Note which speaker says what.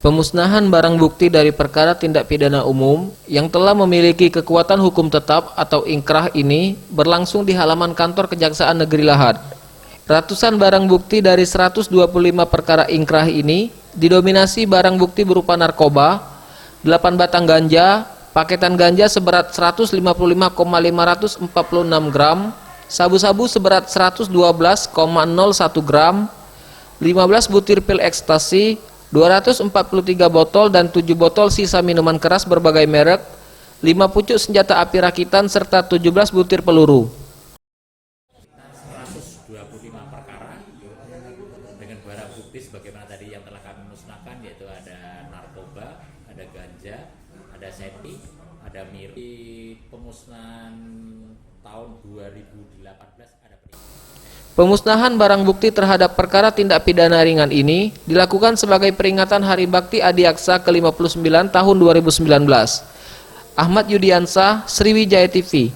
Speaker 1: Pemusnahan barang bukti dari perkara tindak pidana umum yang telah memiliki kekuatan hukum tetap atau inkrah ini berlangsung di halaman kantor Kejaksaan Negeri Lahad. Ratusan barang bukti dari 125 perkara inkrah ini didominasi barang bukti berupa narkoba, 8 batang ganja, paketan ganja seberat 155,546 gram, sabu-sabu seberat 112,01 gram, 15 butir pil ekstasi, 243 botol dan 7 botol sisa minuman keras berbagai merek, 5 pucuk senjata api rakitan serta 17 butir peluru.
Speaker 2: 125 perkara dengan barang bukti sebagaimana tadi yang telah kami musnahkan, yaitu ada narkoba, ada ganja, ada seti, ada miras. Di pemusnahan tahun 2018 ada
Speaker 1: Pemusnahan barang bukti terhadap perkara tindak pidana ringan ini dilakukan sebagai peringatan Hari Bakti Adiaksa ke-59 tahun 2019. Ahmad Yudiansah, Sriwijaya TV.